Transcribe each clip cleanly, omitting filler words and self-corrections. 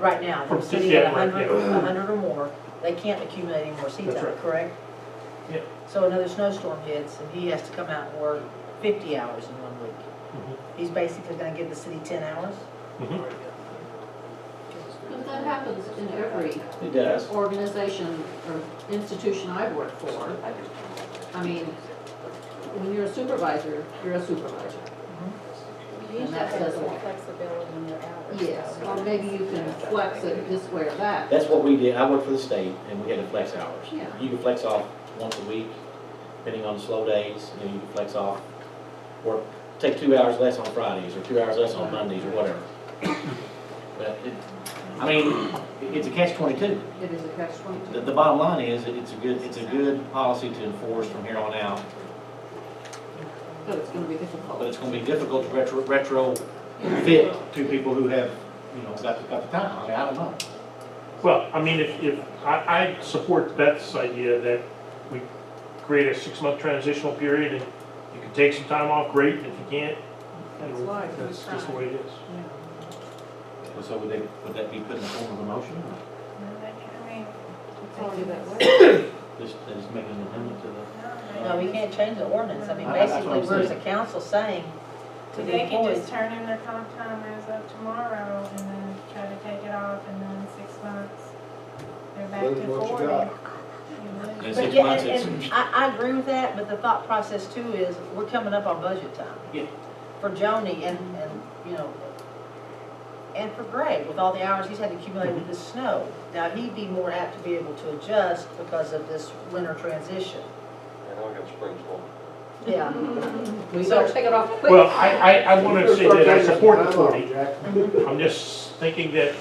right now, From they're sitting yeah, at right, 100 or more, they can't accumulate any more seat That's time, right. correct? Yeah. So another snowstorm hits, and he has to come out and work 50 hours in 1 week. He's basically gonna give the city 10 hours? Mhm. But that happens in every It does. organization or institution I've worked for. I mean, when you're a supervisor, you're a supervisor. And that doesn't. Flexibility in your hours. Yes, or maybe you can flex it this way or that. That's what we did. I worked for the state and we had to flex hours. Yeah. You can flex off once a week, depending on the slow days. You know, you can flex off, or take 2 hours less on Fridays or 2 hours less on Mondays or whatever. But I mean, it's a catch-22. It is a catch-22. The bottom line is that it's a good policy to enforce from here on out, But it's gonna be but difficult. it's gonna be difficult to retro fit to people who have, you know, got the time. I mean, I don't know. Well, I mean, if I support Beth's idea that we create a 6-month transitional period, and you can take some time off, great, and if you can't, That's you know, life. that's just the way it is. So would that be put in the form of a motion? Or It's already that way. just make an amendment to the? No, we can't change the ordinance. I mean, That's what basically, I'm we're as a saying. council saying to the They can employees, just turn in their comp time as of tomorrow and then try to take it off and then 6 months, they're back Lose to what you 40. got. You lose. In but 6 yeah, months, and I agree with that, but the thought process too is, we're coming up on budget time. Yeah. For Joni and, you know, and for Greg, with all the hours he's had to accumulate with the snow. Now, he'd be more apt to be able to adjust because of this winter transition. And I got spring storm. Yeah. We better take it off quick. Well, I want to say that I support the 40. I'm just thinking that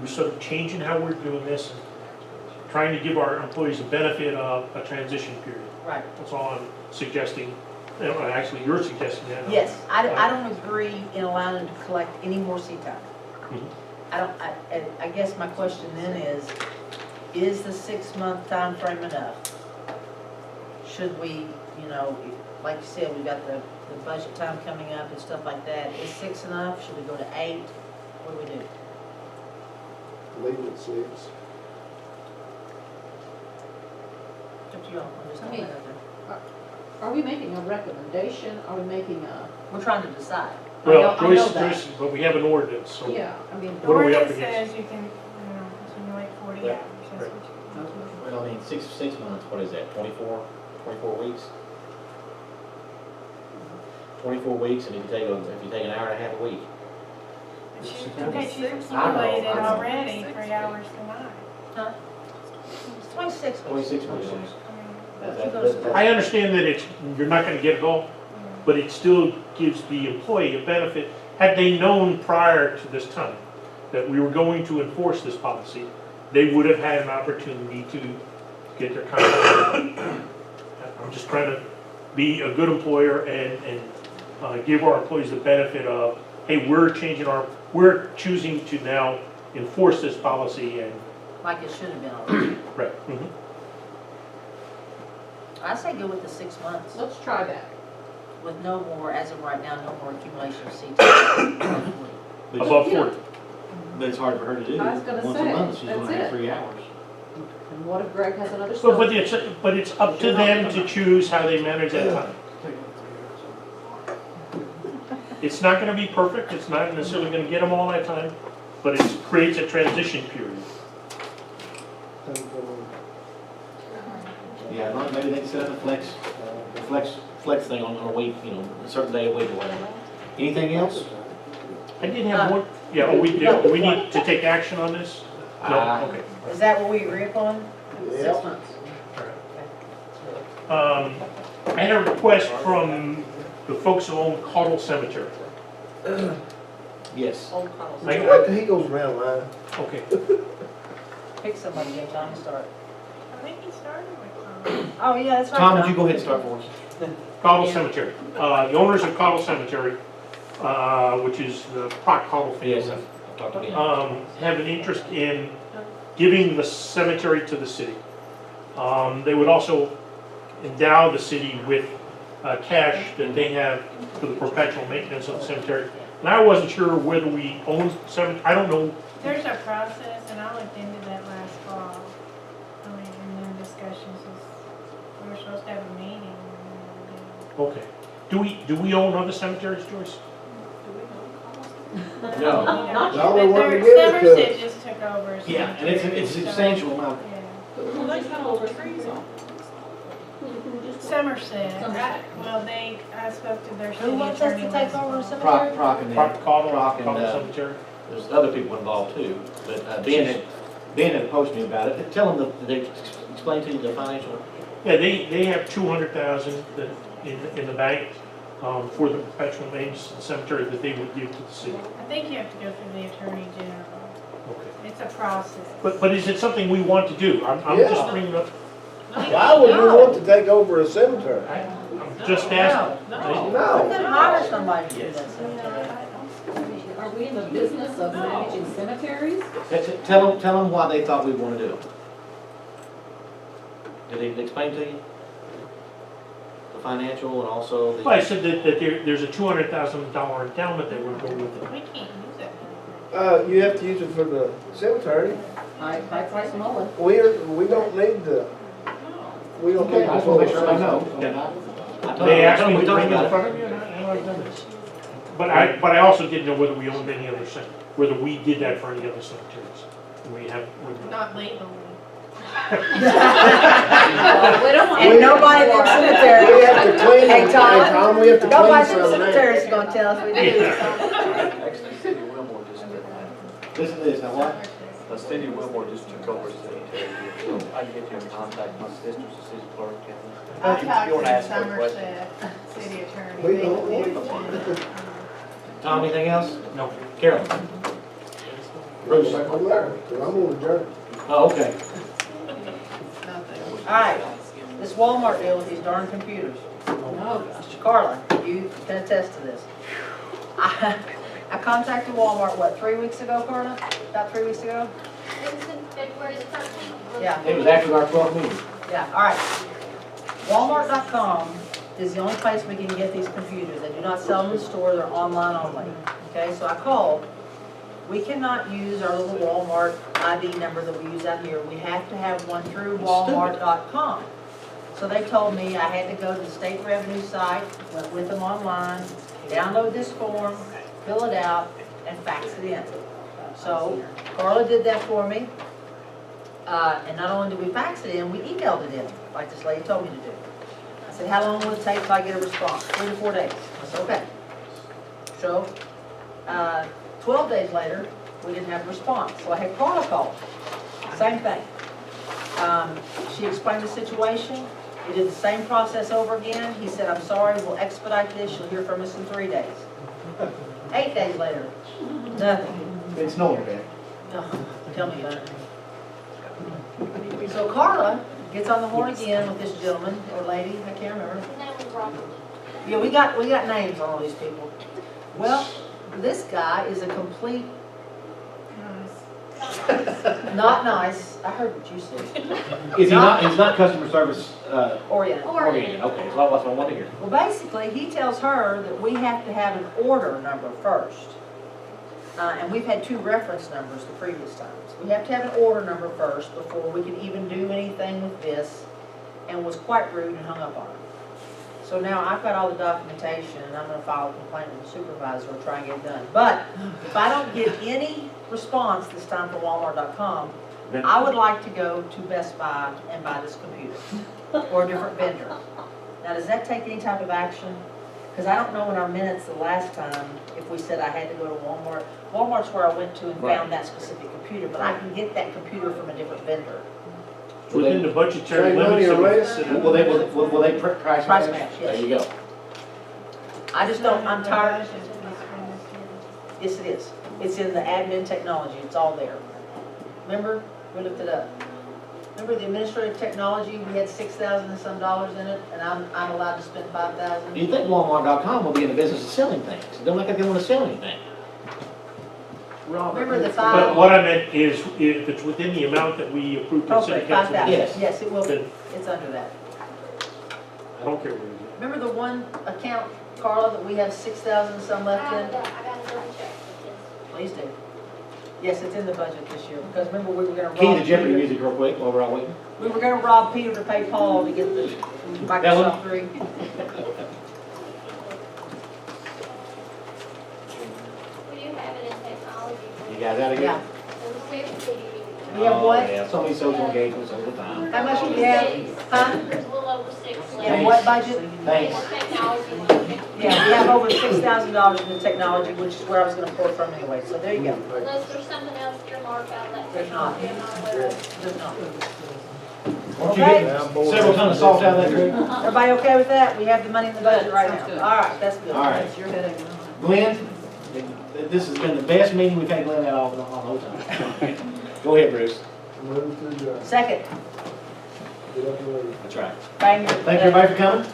we're sort of changing how we're doing this, and trying to give our employees the benefit of a transition period. Right. That's all I'm suggesting. Actually, you're suggesting that. Yes, I don't agree in allowing them to collect any more seat time. I guess my question then is the 6-month time frame enough? Should we, you know, like you said, we've got the budget time coming up and stuff like that. Is 6 enough? Should we go to 8? What do we do? Leave it at 6. It's up to y'all. I'm just I throwing mean- it out there. Are we making a recommendation? Are we making a, We're trying to decide. Well, I know Joyce, that. but we have an ordinance, so. yeah, I mean, What are we up Ordinance against? says you can, accumulate 40 Right. hours. That's what you can do. Well, I mean, 6 months, what is that, 24 weeks? 24 weeks, and if you take an hour and a half a week. Okay, she's I know. accumulated already 3 hours tonight. Huh? It's 26. 26 weeks. I mean, I understand that you're not gonna get it all, but it still gives the employee a benefit. Had they known prior to this time that we were going to enforce this policy, they would have had an opportunity to get their contract. I'm just trying to be a good employer and give our employees the benefit of, hey, we're choosing to now enforce this policy and, Like it should have been already. right. Mhm. I say go with the 6 months let's try that. with no more, as of right now, no more accumulation of seat time. Above 40. But it's hard for her to do. I was gonna Once say, a month, she's that's gonna have it. 3 hours. And what if Greg has another But, snow? but it's up to them to choose how they manage that time. It's not gonna be perfect, it's not necessarily gonna get them all that time, but it creates a transition period. Yeah, well, maybe they can set up a flex thing on a week, you know, a certain day a week or whatever. Anything else? I did have one, yeah, oh, do we need to take action on this? No, okay. Is that what we agree upon? 6 months. I had a request from the folks who own Caudle Cemetery. Yes. Old Carlos. He goes around line. Okay, Pick somebody, get John to start. I think he started with Oh, yeah, that's right. Tom, would John. you go ahead and start for us? Caudle Yeah. Cemetery. The owners of Caudle Cemetery, which is the Proc Caudle Yes, family, I've talked to him. have an interest in giving the cemetery to the city. They would also endow the city with cash that they have for the perpetual maintenance of the cemetery. And I wasn't sure whether we own I don't know, There's a process, and I looked into that last fall. I mean, and then discussions was, we were supposed to have a meeting, and we okay. Do we own other cemeteries, Joyce? never did. No. Y'all were But wanting to there- give it to Somerset us. just took over. Yeah, and it's a so- substantial amount. Yeah. Who just cut over trees off? Who just? Somerset, Somerset. well, I spoke to their city Who wants us attorney to take last over the fall. cemetery? Proc and Proc, Cottle, Proc and, Cottle Cemetery? there's other people involved too, but Ben had approached me about it. Tell them that they explain to you the financial. Yeah, they have 200,000 in the bank, for the perpetual maintenance of the cemetery that they would give to the city. I think you have to go through the attorney general. Okay. It's a process. But is it something we want to do? I'm Yeah. just bringing up, Why would you want to take over a cemetery? I'm just asking. We No. could hire somebody to do that cemetery. Are we in the business of managing cemeteries? Tell them why they thought we'd want to do it. Did they explain to you? The financial and also the. Well, I said that there's a $200,000 endowment that would go with it. We can't use that. You have to use it for the cemetery. High price mullet. We don't need the, we don't need Okay, I the just full want to make sure I know. service. They asked me we to talked bring it in about it. front of you, and I've done this. But I also didn't know whether we owned any other, whether we did that for any other cemeteries. Not legally. We don't want. And nobody in the cemetery. We have to clean, Hey, Tom. hey, Tom, we have to clean Nobody in the some now. cemetery is gonna tell us we do. Actually, Cindy Wilmore just did that. Listen to this, now what? Cindy Wilmore just took over cemetery. I can get you in contact, my sister's the city clerk. I You talked wanna to ask her a question? Somerset city attorney. We They don't can want do it. Tom, anything else? No. Carol? Bruce? I'm on the journey. Oh, okay. All right, this Walmart deal with these darn computers. Oh, gosh. Carla, you can attest to this. I contacted Walmart, what, 3 weeks ago, Carla? About 3 weeks ago? It was in February the 13th. Yeah. It was after our 12th meeting. Yeah, all right. Walmart.com is the only place we can get these computers. They do not sell them in the store, they're online only. Okay, so I called. We cannot use our little Walmart ID number that we use out here. We have to have one through Walmart.com. So they told me I had to go to the state revenue site, went with them online, download this form, fill it out, and fax it in. So Carla did that for me. And not only did we fax it in, we emailed it in, like this lady told me to do. I said, how long will it take till I get a response? 3 to 4 days. I said, okay. So, 12 days later, we didn't have a response. So I had Carla call. Same thing. She explained the situation. We did the same process over again. He said, I'm sorry, we'll expedite this. You'll hear from us in 3 days. 8 days later, nothing. It's snowing bad. Oh, tell me about it. So Carla gets on the horn again with this gentleman or lady, I can't remember. His name was Robert. Yeah, we got names on all these people. Well, this guy is a complete, not nice, I heard what you said, Is he not, he's not customer service, oriented. oriented? Okay, so that's what I want to hear. Well, basically, he tells her that we have to have an order number first. And we've had 2 reference numbers the previous times. We have to have an order number first before we can even do anything with this, and was quite rude and hung up on her. So now I've got all the documentation, and I'm gonna file a complaint with the supervisor and try and get it done. But if I don't get any response this time from Walmart.com, I would like to go to Best Buy and buy this computer, or a different vendor. Now, does that take any type of action? Because I don't know in our minutes the last time if we said I had to go to Walmart. Walmart's where I went to and found that specific computer, but I can get that computer from a different vendor. Within the budgetary Same money limits. or less? Will they price Price match? match, There yes. you go. I just don't, I'm tired. The budget is for Yes, this year. it is. It's in the admin technology, it's all there. Remember, we looked it up. Remember the administrative technology, we had 6,000 and some dollars in it, and I'm allowed to spend 5,000? You think Walmart.com will be in the business of selling things? Don't look like they want to sell anything. Remember the But 5? what I meant is, if it's within the amount that we approved in city Okay, council. 5,000. Yes. Yes, it will be. Then It's under that. I don't care what it is. Remember the one account, Carla, that we have 6,000 and some left in? I got it Please do. Yes, it's in the budget this year, because remember, we were gonna Key to rob Jeopardy Peter. music real quick while we're all waiting. We were gonna rob Peter to pay Paul to get the Microsoft 3. We do have it in technology. You guys out of here? Yeah. We have to We have what? Oh, yeah, so many social engagements all the time. How much do we have? Huh? There's a little over 6 left. In what budget? Thanks. Technology, 150. Yeah, we have over $6,000 in the technology, which is where I was gonna pull it from anyway, so there you go. Unless there's something else earmarked out of that There's not. technology, I'm not aware of. There's not. Won't you get several tons of salt out of that tree? Everybody okay with that? We have the money in the budget right Sounds now. good. All right, that's good. All right. That's your headache. Glenn, this has been the best meeting we've had Glenn at all the whole time. Go ahead, Bruce. Move to, Second, get up and leave. That's right. bang your. Thank you everybody for coming.